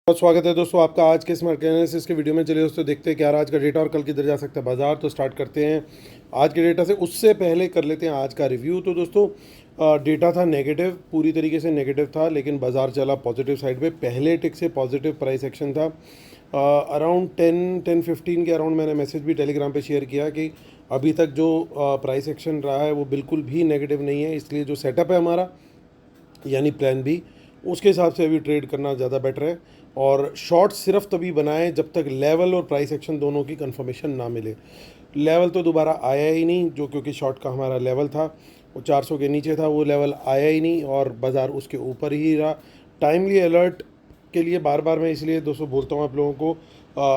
बहुत स्वागत है दोस्तों आपका आज के स्मार्ट एनालिसिस के वीडियो में। चलिए दोस्तों देखते हैं कि यार आज का डेटा और कल किधर जा सकता है बाजार। तो स्टार्ट करते हैं आज के डेटा से। उससे पहले कर लेते हैं आज का रिव्यू। तो दोस्तों डेटा था नेगेटिव, पूरी तरीके से नेगेटिव था, लेकिन बाजार चला पॉजिटिव साइड पे। पहले टिक से पॉजिटिव प्राइस एक्शन था। अराउंड 10-15 के अराउंड मैंने मैसेज भी टेलीग्राम पे शेयर किया कि अभी तक जो प्राइस एक्शन रहा है वो बिल्कुल भी नेगेटिव नहीं है, इसलिए जो सेटअप है हमारा यानी प्लान बी, उसके हिसाब से अभी ट्रेड करना ज़्यादा बेटर है। और शॉर्ट सिर्फ तभी बनाएं जब तक लेवल और प्राइस एक्शन दोनों की कंफर्मेशन ना मिले। लेवल तो दोबारा आया ही नहीं, जो क्योंकि शॉर्ट का हमारा लेवल था वो 400 के नीचे था, वो लेवल आया ही नहीं और बाज़ार उसके ऊपर ही रहा। टाइमली अलर्ट के लिए बार बार मैं इसलिए दोस्तों बोलता हूँ आप लोगों को,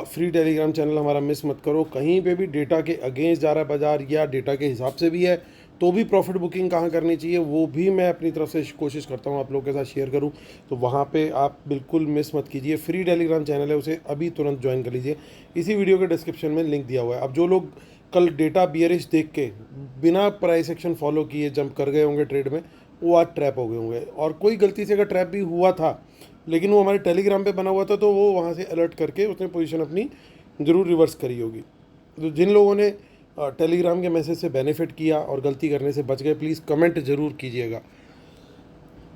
फ्री टेलीग्राम चैनल हमारा मिस मत करो। कहीं पे भी डेटा के अगेंस्ट जा रहा है बाज़ार या डेटा के हिसाब से भी है तो भी प्रॉफिट बुकिंग कहाँ करनी चाहिए वो भी मैं अपनी तरफ से कोशिश करता हूँ आप लोगों के साथ शेयर करूँ। तो वहाँ पे आप बिल्कुल मिस मत कीजिए। फ्री टेलीग्राम चैनल है, उसे अभी तुरंत ज्वाइन कर लीजिए। इसी वीडियो के डिस्क्रिप्शन में लिंक दिया हुआ है। अब जो लोग कल डेटा बियरिश देख के बिना प्राइस एक्शन फॉलो किए जंप कर गए होंगे ट्रेड में, वो आज ट्रैप हो गए होंगे। और कोई गलती से अगर ट्रैप भी हुआ था लेकिन वो हमारे टेलीग्राम पे बना हुआ था तो वो वहाँ से अलर्ट करके उसने पोजीशन अपनी ज़रूर रिवर्स करी होगी। तो जिन लोगों ने टेलीग्राम के मैसेज से बेनिफिट किया और गलती करने से बच गए, प्लीज़ कमेंट ज़रूर कीजिएगा।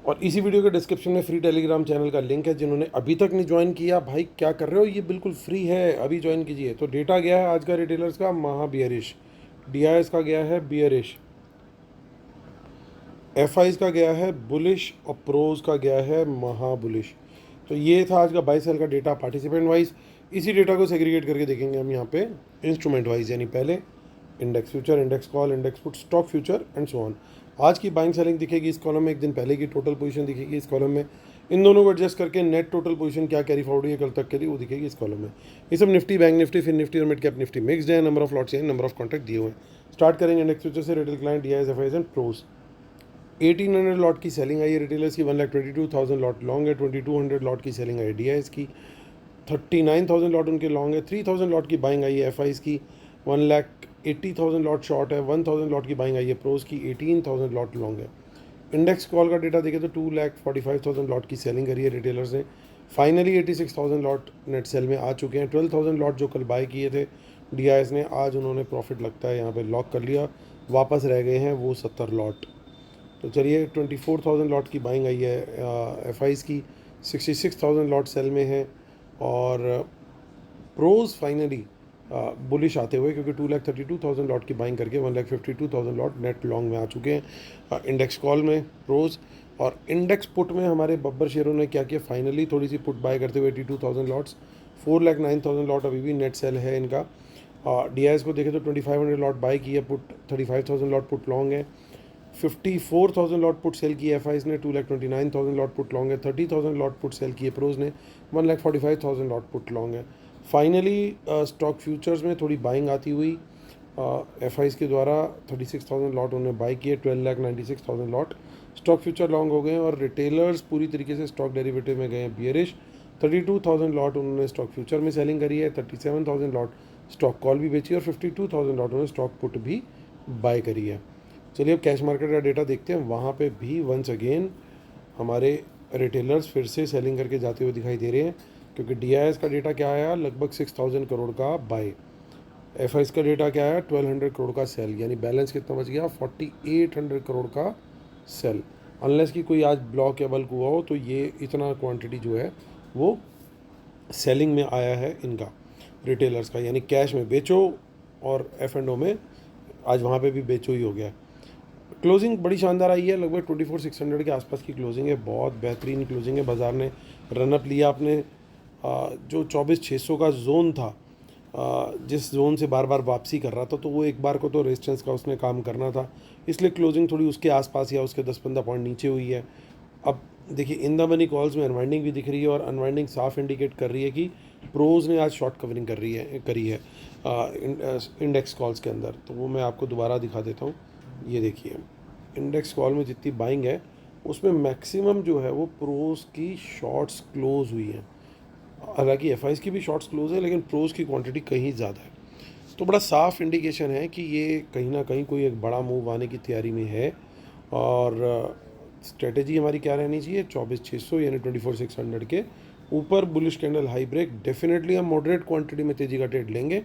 और इसी वीडियो के डिस्क्रिप्शन में फ्री टेलीग्राम चैनल का लिंक है। जिन्होंने अभी तक नहीं ज्वाइन किया, भाई क्या कर रहे हो, ये बिल्कुल फ्री है, अभी ज्वाइन कीजिए। तो डेटा गया है आज का रिटेलर्स का महा बियरिश, डीआईएस का गया है बियरिश, एफआईज का गया है बुलिश और प्रोज का गया है महा बुलिश। तो ये था आज का बाई सेल का डेटा पार्टिसिपेंट वाइज। इसी डेटा को सेग्रीगेट करके देखेंगे हम यहाँ पे इंस्ट्रूमेंट वाइज, यानी पहले index future, index call, index put, stock future and so on. आज की बाइंग सेलिंग दिखेगी इस कॉलम में, एक दिन पहले की टोटल पोजीशन दिखेगी इस कॉलम में। इन दोनों को एडजस्ट करके नेट टोटल पोजीशन क्या कैरी फॉरवर्ड हुई है कल तक के लिए वो दिखेगी इस कॉलम में। ये सब निफ्टी, बैंक निफ्टी, फिर निफ्टी और मिड कैप निफ्टी मिक्सड है। नंबर ऑफ लॉट्स यानी नंबर ऑफ कॉन्ट्रैक्ट दिए हुए हैं। स्टार्ट करेंगे इंडेक्स फ्यूचर से। Retail client, DIIs, FIIs and pros. 1800 lot की सेलिंग आई है रिटेलर्स की, 1,22,000 लॉट लॉन्ग है, 2200 लॉट की सेलिंग आई है डीआईएस की, 39,000 लॉट उनके लॉन्ग है, 3,000 लॉट की बाइंग आई है एफआईएस की, 1,80,000 लॉट शॉर्ट है, 1,000 लॉट की बाइंग आई है प्रोज की, 18,000 लॉट लॉन्ग है। इंडेक्स कॉल का डेटा देखें तो 2,45,000 लॉट की सेलिंग करी है रिटेलर्स ने। फाइनली 86,000 लॉट नेट सेल में आ चुके हैं। 12,000 लॉट जो कल बाय किए थे डीआईएस ने, आज उन्होंने प्रॉफिट लगता है यहाँ पे लॉक कर लिया। वापस रह गए हैं वो 70 लॉट। तो चलिए 24,000 लॉट की बाइंग आई है एफआईस की, 66,000 लॉट सेल में है। और प्रोज फाइनली बुलिश आते हुए, क्योंकि 2,32,000 लॉट की बाइंग करके 1,52,000 लॉट नेट लॉन्ग में आ चुके हैं इंडेक्स कॉल में प्रोज। और इंडेक्स पुट में हमारे बब्बर शेयरों ने क्या किया, फाइनली थोड़ी सी पुट बाय करते हुए 82,000 लॉट्स, 4,09,000 लॉट अभी भी नेट सेल है इनका। डीआईएस को देखें तो 2,500 लॉट बाय की है पुट, 35,000 लॉट पुट लॉन्ग है, 54,000 लॉट पुट सेल की है एफआईस ने, 2,29,000 लॉट पुट लॉन्ग है, 30,000 लॉट पुट सेल की है प्रोज ने, 1,45,000 लॉट पुट लॉन्ग है। फाइनली स्टॉक फ्यूचर्स में थोड़ी बाइंग आती हुई एफआईस के द्वारा 36,000 लॉट उन्होंने बाई किए, 12,96,000 लॉट स्टॉक फ्यूचर लॉन्ग हो गए हैं। और रिटेलर्स पूरी तरीके से स्टॉक डेरिवेटिव में गए हैं बियरिश, 32,000 लॉट उन्होंने स्टॉक फ्यूचर में सेलिंग करी है, 37,000 लॉट स्टॉक कॉल भी बेची और 52,000 लॉट उन्होंने स्टॉक पुट भी बाय करी है। चलिए अब कैश मार्केट का डेटा देखते हैं। वहाँ पे भी वंस अगेन हमारे रिटेलर्स फिर से सेलिंग करके जाते हुए दिखाई दे रहे हैं, क्योंकि डीआईएस का डेटा क्या आया, लगभग 6,000 करोड़ का बाय। एफआईएस का डेटा क्या आया, 1,200 करोड़ का सेल, यानी बैलेंस कितना बच गया, 4,800 करोड़ का सेल। अनलेस कि कोई आज ब्लॉक या बल्क हुआ हो तो ये इतना क्वांटिटी जो है वो सेलिंग में आया है इनका रिटेलर्स का, यानी कैश में बेचो और एफ एंड ओ में आज वहाँ पे भी बेचो ही हो गया। क्लोजिंग बड़ी शानदार आई है, लगभग 24,600 के आसपास की क्लोजिंग है, बहुत बेहतरीन क्लोजिंग है। बाज़ार ने रनअप लिया अपने जो 24,600 का जोन था, जिस जोन से बार बार वापसी कर रहा था, तो वो एक बार को तो रेजिस्टेंस का उसने काम करना था, इसलिए क्लोजिंग थोड़ी उसके आसपास या उसके 10-15 पॉइंट नीचे हुई है। अब देखिए इन द मनी कॉल्स में अनवाइंडिंग भी दिख रही है और अनवाइंडिंग साफ इंडिकेट कर रही है कि प्रोज ने आज शॉर्ट कवरिंग करी है इंडेक्स कॉल्स के अंदर। तो वो मैं आपको दोबारा दिखा देता हूँ। ये देखिए इंडेक्स कॉल में जितनी बाइंग है उसमें मैक्सिमम जो है वो प्रोज की शॉर्ट्स क्लोज हुई हैं। हालांकि एफआईस की भी शॉर्ट्स क्लोज है, लेकिन प्रोज की क्वांटिटी कहीं ज़्यादा है। तो बड़ा साफ इंडिकेशन है कि ये कहीं ना कहीं कोई एक बड़ा मूव आने की तैयारी में है। और स्ट्रेटेजी हमारी क्या रहनी चाहिए, 24,600 यानी 24,600 के ऊपर bullish candle high break, definitely हम मॉडरेट क्वांटिटी में तेज़ी का ट्रेड लेंगे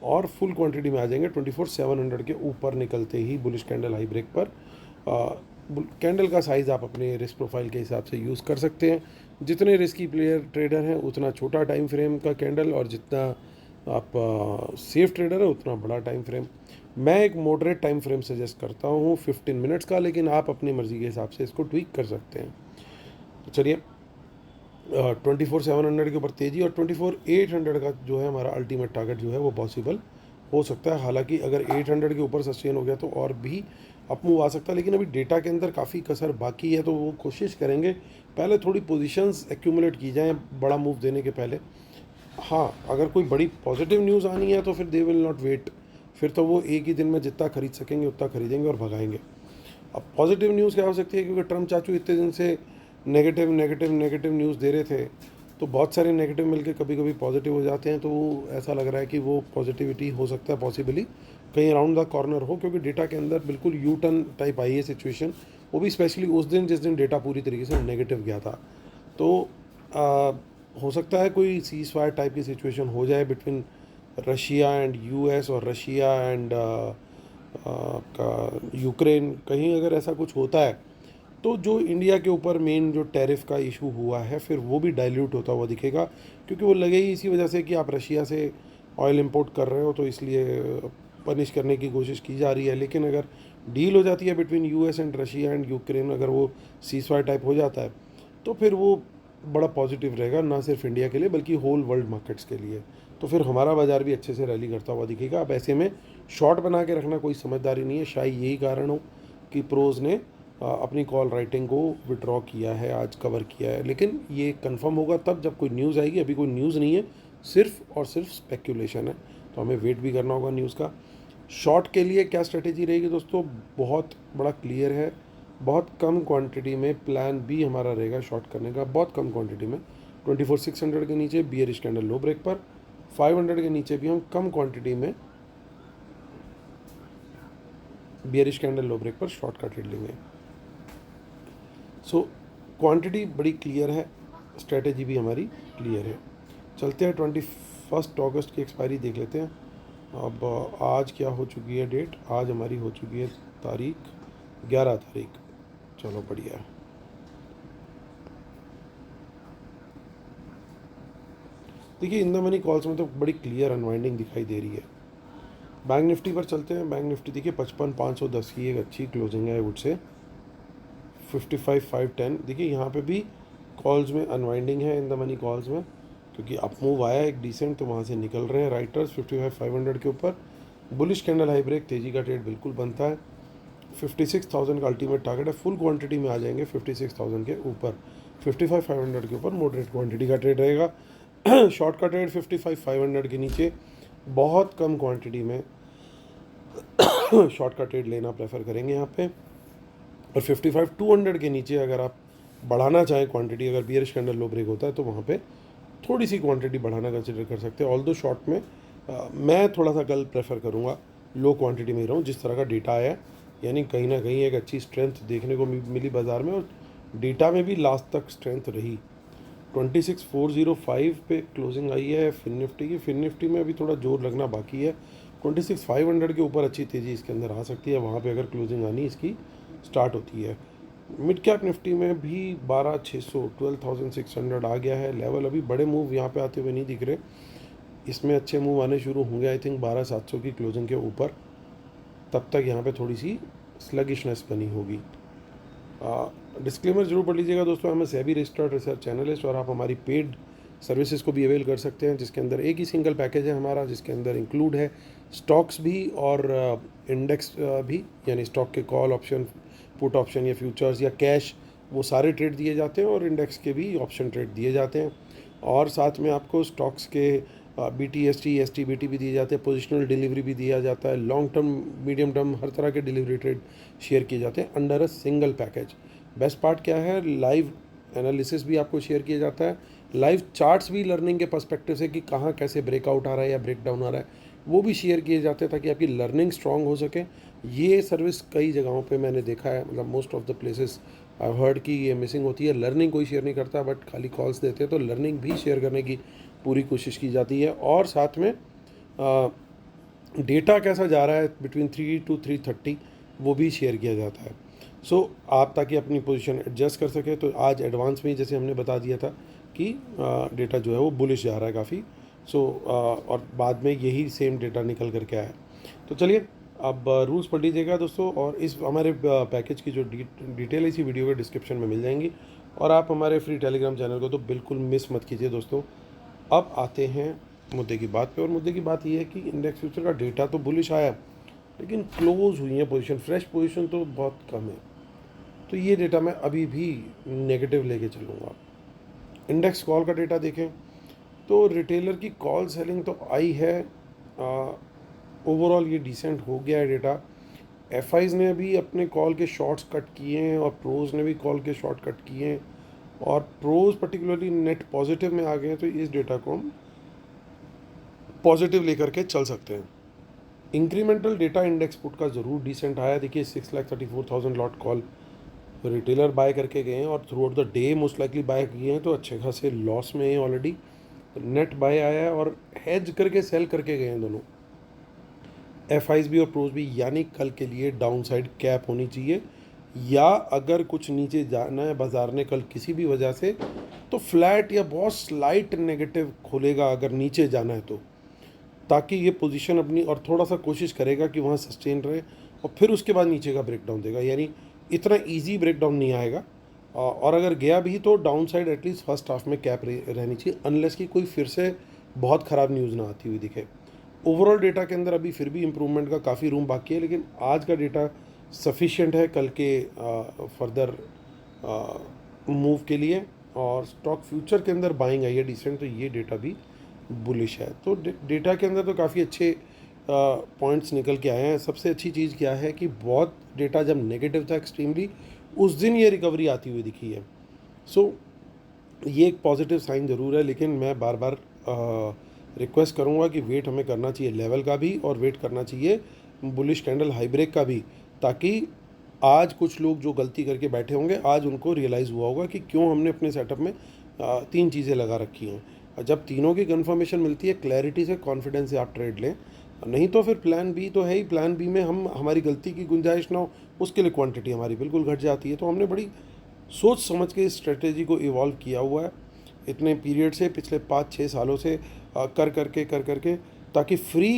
और फुल क्वांटिटी में आ जाएंगे 24,700 के ऊपर निकलते ही बुलिश कैंडल हाई ब्रेक पर। कैंडल का साइज़ आप अपने रिस्क प्रोफाइल के हिसाब से यूज़ कर सकते हैं। जितने रिस्की प्लेयर ट्रेडर हैं उतना छोटा टाइम फ्रेम का कैंडल, और जितना आप सेफ ट्रेडर है उतना बड़ा टाइम फ्रेम। मैं एक मॉडरेट टाइम फ्रेम सजेस्ट करता हूँ 15 मिनट्स का, लेकिन आप अपनी मर्ज़ी के हिसाब से इसको ट्वीक कर सकते हैं। तो चलिए 24,700 के ऊपर तेज़ी और 24,800 का जो है हमारा अल्टीमेट टारगेट जो है वो पॉसिबल हो सकता है। हालांकि अगर 800 के ऊपर सस्टेन हो गया तो और भी अपमूव आ सकता है, लेकिन अभी डेटा के अंदर काफ़ी कसर बाकी है, तो वो कोशिश करेंगे पहले थोड़ी पोजीशंस एक्यूमुलेट की जाएँ बड़ा मूव देने के पहले। हाँ, अगर कोई बड़ी पॉजिटिव न्यूज़ आनी है तो फिर दे विल नॉट वेट, फिर तो वो एक ही दिन में जितना खरीद सकेंगे उतना खरीदेंगे और भगाएंगे। अब पॉजिटिव न्यूज़ क्या हो सकती है, क्योंकि ट्रम्प चाचू इतने दिन से नेगेटिव नेगेटिव नेगेटिव न्यूज़ दे रहे थे, तो बहुत सारे नेगेटिव मिलके कभी कभी पॉजिटिव हो जाते हैं, तो वो ऐसा लग रहा है कि वो पॉजिटिविटी हो सकता है पॉसिबली कहीं अराउंड द कॉर्नर हो, क्योंकि डेटा के अंदर बिल्कुल यू टर्न टाइप आई है सिचुएशन, वो भी स्पेशली उस दिन जिस दिन डेटा पूरी तरीके से नेगेटिव गया था। तो हो सकता है कोई सीज फायर टाइप की सिचुएशन हो जाए बिटवीन रशिया एंड यूएस और रशिया एंड आपका यूक्रेन। कहीं अगर ऐसा कुछ होता है तो जो इंडिया के ऊपर मेन जो टैरिफ का इशू हुआ है फिर वो भी डाइल्यूट होता हुआ दिखेगा, क्योंकि वो लगे ही इसी वजह से कि आप रशिया से ऑयल इंपोर्ट कर रहे हो, तो इसलिए पनिश करने की कोशिश की जा रही है। लेकिन अगर डील हो जाती है between US and Russia and Ukraine, अगर वो सीजफायर टाइप हो जाता है तो फिर वो बड़ा पॉजिटिव रहेगा, ना सिर्फ इंडिया के लिए बल्कि होल वर्ल्ड मार्केट्स के लिए। तो फिर हमारा बाज़ार भी अच्छे से रैली करता हुआ दिखेगा। अब ऐसे में शॉर्ट बना के रखना कोई समझदारी नहीं है, शायद यही कारण हो कि प्रोज ने अपनी कॉल राइटिंग को विड्रॉ किया है, आज कवर किया है। लेकिन ये कंफर्म होगा तब जब कोई न्यूज़ आएगी, अभी कोई न्यूज़ नहीं है, सिर्फ और सिर्फ स्पेक्यूलेशन है, तो हमें वेट भी करना होगा न्यूज़ का। शॉर्ट के लिए क्या स्ट्रेटेजी रहेगी दोस्तों, बहुत बड़ा क्लियर है। बहुत कम क्वांटिटी में प्लान बी हमारा रहेगा शॉर्ट करने का, बहुत कम क्वांटिटी में 24,600 के नीचे बियरिश कैंडल लो ब्रेक पर, 500 के नीचे भी हम कम क्वांटिटी में बियरिश कैंडल लो ब्रेक पर शॉर्ट का ट्रेड लेंगे। सो क्वांटिटी बड़ी क्लियर है, स्ट्रेटेजी भी हमारी क्लियर है। चलते हैं 21 अगस्त की एक्सपायरी देख लेते हैं। अब आज क्या हो चुकी है डेट, आज हमारी हो चुकी है तारीख 11 तारीख। चलो बढ़िया है। देखिए इन द मनी कॉल्स में तो बड़ी क्लियर अनवाइंडिंग दिखाई दे रही है। बैंक निफ्टी पर चलते हैं। बैंक निफ्टी देखिए 55,510 की एक अच्छी क्लोजिंग है, वुड से 55,510। देखिए यहाँ पे भी कॉल्स में अनवाइंडिंग है इन द मनी कॉल्स में, क्योंकि अप मूव आया एक डिसेंट, तो वहाँ से निकल रहे हैं राइटर्स 55,500 के ऊपर। बुलिश कैंडल हाई ब्रेक, तेज़ी का ट्रेड बिल्कुल बनता है। 56,000 का अल्टीमेट टारगेट है, फुल क्वांटिटी में आ जाएंगे 56,000 के ऊपर। 55,500 के ऊपर मॉडरेट क्वांटिटी का ट्रेड रहेगा। शॉर्ट का ट्रेड 55,500 के नीचे बहुत कम क्वांटिटी में शॉर्ट का ट्रेड लेना प्रेफर करेंगे यहाँ पे। और 55,200 के नीचे अगर आप बढ़ाना चाहें क्वांटिटी, अगर बियरिश कैंडल लो ब्रेक होता है तो वहाँ पे थोड़ी सी क्वांटिटी बढ़ाना कंसिडर कर सकते हैं। ऑल दो शॉर्ट में मैं थोड़ा सा कल प्रेफर करूँगा लो क्वांटिटी में ही रहूँ, जिस तरह का डेटा आया, यानी कहीं ना कहीं एक अच्छी स्ट्रेंथ देखने को मिली बाज़ार में, और डेटा में भी लास्ट तक स्ट्रेंथ रही। 26,405 पे क्लोजिंग आई है फिन निफ्टी की। फिन निफ्टी में अभी थोड़ा जोर लगना बाकी है। 26,500 के ऊपर अच्छी तेज़ी इसके अंदर आ सकती है, वहाँ पे अगर क्लोजिंग आनी इसकी स्टार्ट होती है। मिड कैप निफ्टी में भी 12,600 12,600 आ गया है लेवल। अभी बड़े मूव यहाँ पे आते हुए नहीं दिख रहे, इसमें अच्छे मूव आने शुरू होंगे आई थिंक 12,700 की क्लोजिंग के ऊपर। तब तक यहाँ पे थोड़ी सी स्लगिशनेस बनी होगी। डिस्क्लेमर जरूर पढ़ लीजिएगा दोस्तों, हमें सेबी रजिस्टर्ड रिसर्च एनालिस्ट, और आप हमारी पेड सर्विसेज को भी अवेल कर सकते हैं, जिसके अंदर एक ही सिंगल पैकेज है हमारा, जिसके अंदर इंक्लूड है स्टॉक्स भी और इंडेक्स भी, यानी स्टॉक के कॉल ऑप्शन, पुट ऑप्शन या फ्यूचर्स या कैश, वो सारे ट्रेड दिए जाते हैं, और इंडेक्स के भी ऑप्शन ट्रेड दिए जाते हैं। और साथ में आपको स्टॉक्स के BTST STBT भी दिए जाते हैं, पोजिशनल डिलीवरी भी दिया जाता है, लॉन्ग टर्म मीडियम टर्म हर तरह के डिलीवरी ट्रेड शेयर किए जाते हैं under a single package. Best part क्या है, लाइव एनालिसिस भी आपको शेयर किया जाता है, लाइव चार्ट्स भी लर्निंग के पर्सपेक्टिव से कि कहाँ कैसे ब्रेकआउट आ रहा है या ब्रेक डाउन आ रहा है, वो भी शेयर किए जाते हैं ताकि आपकी लर्निंग स्ट्रांग हो सके। ये सर्विस कई जगहों पे मैंने देखा है, मतलब most of the places I heard कि ये मिसिंग होती है। लर्निंग कोई शेयर नहीं करता, बट खाली कॉल्स देते हैं, तो लर्निंग भी शेयर करने की पूरी कोशिश की जाती है। और साथ में डेटा कैसा जा रहा है बिटवीन 3 to 3:30 वो भी शेयर किया जाता है। सो आप ताकि अपनी पोजीशन एडजस्ट कर सकें, तो आज एडवांस में जैसे हमने बता दिया था कि डेटा जो है वो बुलिश जा रहा है काफ़ी। और बाद में यही सेम डेटा निकल करके आया। तो चलिए अब रूल्स पढ़ लीजिएगा दोस्तों, और इस हमारे पैकेज की जो डिटेल है इसी वीडियो के डिस्क्रिप्शन में मिल जाएंगी। और आप हमारे फ्री टेलीग्राम चैनल को तो बिल्कुल मिस मत कीजिए दोस्तों। अब आते हैं मुद्दे की बात पे, और मुद्दे की बात ये है कि इंडेक्स फ्यूचर का डेटा तो बुलिश आया, लेकिन क्लोज हुई है पोजीशन, फ्रेश पोजीशन तो बहुत कम है। तो ये डेटा मैं अभी भी नेगेटिव लेके चलूँगा। इंडेक्स कॉल का डेटा देखें तो रिटेलर की कॉल सेलिंग तो आई है, ओवरऑल ये डिसेंट हो गया है डेटा। एफआईज ने भी अपने कॉल के शॉर्ट्स कट किए हैं, और प्रोज ने भी कॉल के शॉर्ट कट किए हैं, और प्रोज पर्टिकुलरली नेट पॉजिटिव में आ गए हैं। तो इस डेटा को हम पॉजिटिव लेकर के चल सकते हैं। इंक्रीमेंटल डेटा इंडेक्स पुट का ज़रूर डिसेंट आया। देखिए 6,34,000 लॉट कॉल रिटेलर बाय करके गए हैं, और throughout the day most likely buy किए हैं, तो अच्छे खासे लॉस में हैं ऑलरेडी। नेट बाय आया है और हेज करके सेल करके गए हैं दोनों, एफआईज भी और प्रोज भी। यानी कल के लिए डाउन साइड कैप होनी चाहिए, या अगर कुछ नीचे जाना है बाजार ने कल किसी भी वजह से, तो फ्लैट या बहुत स्लाइट नेगेटिव खोलेगा अगर नीचे जाना है तो, ताकि ये पोजीशन अपनी और थोड़ा सा कोशिश करेगा कि वहाँ सस्टेन रहे, और फिर उसके बाद नीचे का ब्रेकडाउन देगा। यानी इतना इजी ब्रेकडाउन नहीं आएगा, और अगर गया भी तो down side at least first half में कैप रहनी चाहिए, अनलेस कि कोई फिर से बहुत ख़राब न्यूज़ ना आती हुई दिखे। ओवरऑल डेटा के अंदर अभी फिर भी इम्प्रूवमेंट का काफ़ी रूम बाकी है, लेकिन आज का डेटा सफिशिएंट है कल के फर्दर मूव के लिए। और स्टॉक फ्यूचर के अंदर बाइंग आई है डिसेंट, तो ये डेटा भी बुलिश है। तो डेटा के अंदर तो काफ़ी अच्छे पॉइंट्स निकल के आए हैं। सबसे अच्छी चीज़ क्या है कि बहुत डेटा जब नेगेटिव था एक्सट्रीमली, उस दिन ये रिकवरी आती हुई दिखी है। सो ये एक पॉजिटिव साइन ज़रूर है, लेकिन मैं बार बार रिक्वेस्ट करूँगा कि वेट हमें करना चाहिए लेवल का भी, और वेट करना चाहिए बुलिश कैंडल हाई ब्रेक का भी, ताकि आज कुछ लोग जो गलती करके बैठे होंगे आज उनको रियलाइज़ हुआ होगा कि क्यों हमने अपने सेटअप में 3 चीज़ें लगा रखी हैं। और जब तीनों की कंफर्मेशन मिलती है, क्लैरिटी से, कॉन्फिडेंस से आप ट्रेड लें, नहीं तो फिर प्लान बी तो है ही। प्लान बी में हमारी गलती की गुंजाइश ना हो, उसके लिए क्वांटिटी हमारी बिल्कुल घट जाती है। तो हमने बड़ी सोच समझ के इस स्ट्रेटेजी को इवॉल्व किया हुआ है इतने पीरियड से, पिछले 5-6 सालों से कर करके, ताकि फ्री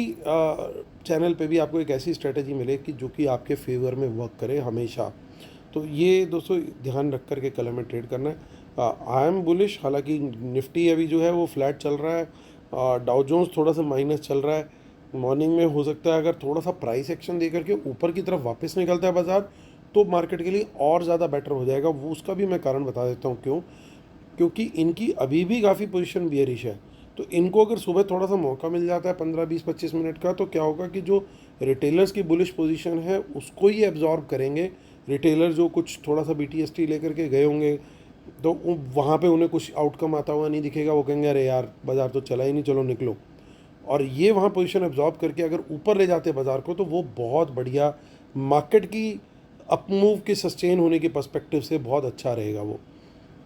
चैनल पे भी आपको एक ऐसी स्ट्रेटेजी मिले कि जो कि आपके फेवर में वर्क करे हमेशा। तो ये दोस्तों ध्यान रख कर के कल हमें ट्रेड करना है। आई एम बुलिश, हालांकि निफ्टी अभी जो है वो फ्लैट चल रहा है, डाउ जोन्स थोड़ा सा माइनस चल रहा है। मॉर्निंग में हो सकता है अगर थोड़ा सा प्राइस एक्शन दे करके ऊपर की तरफ वापस निकलता है बाजार, तो मार्केट के लिए और ज़्यादा बेटर हो जाएगा। वो उसका भी मैं कारण बता देता हूँ क्यों। क्योंकि इनकी अभी भी काफ़ी पोजीशन बियरिश है, तो इनको अगर सुबह थोड़ा सा मौका मिल जाता है 15-20-25 मिनट का, तो क्या होगा कि जो रिटेलर्स की बुलिश पोजीशन है उसको ही एब्जॉर्ब करेंगे। रिटेलर जो कुछ थोड़ा सा BTST लेकर के गए होंगे, तो वहाँ पे उन्हें कुछ आउटकम आता हुआ नहीं दिखेगा, वो कहेंगे अरे यार बाज़ार तो चला ही नहीं, चलो निकलो। और ये वहाँ पोजीशन एब्जॉर्ब करके अगर ऊपर ले जाते बाज़ार को, तो वो बहुत बढ़िया मार्केट की अप मूव के सस्टेन होने के पर्सपेक्टिव से बहुत अच्छा रहेगा वो।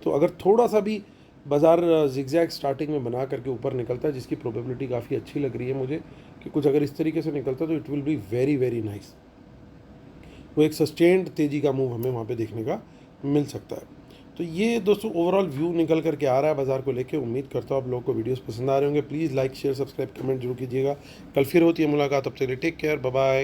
तो अगर थोड़ा सा भी बाज़ार जिगजैग स्टार्टिंग में बना करके ऊपर निकलता है, जिसकी प्रोबेबिलिटी काफ़ी अच्छी लग रही है मुझे कि कुछ अगर इस तरीके से निकलता है, तो it will be very very nice. वो एक सस्टेन्ड तेज़ी का मूव हमें वहाँ पे देखने का मिल सकता है। तो ये दोस्तों ओवरऑल व्यू निकल करके आ रहा है बाज़ार को लेके। उम्मीद करता हूँ आप लोगों को वीडियोस पसंद आ रहे होंगे। Please like share subscribe comment जरूर कीजिएगा। कल फिर होती है मुलाकात, तब तक के लिए टेक केयर, बाय बाय।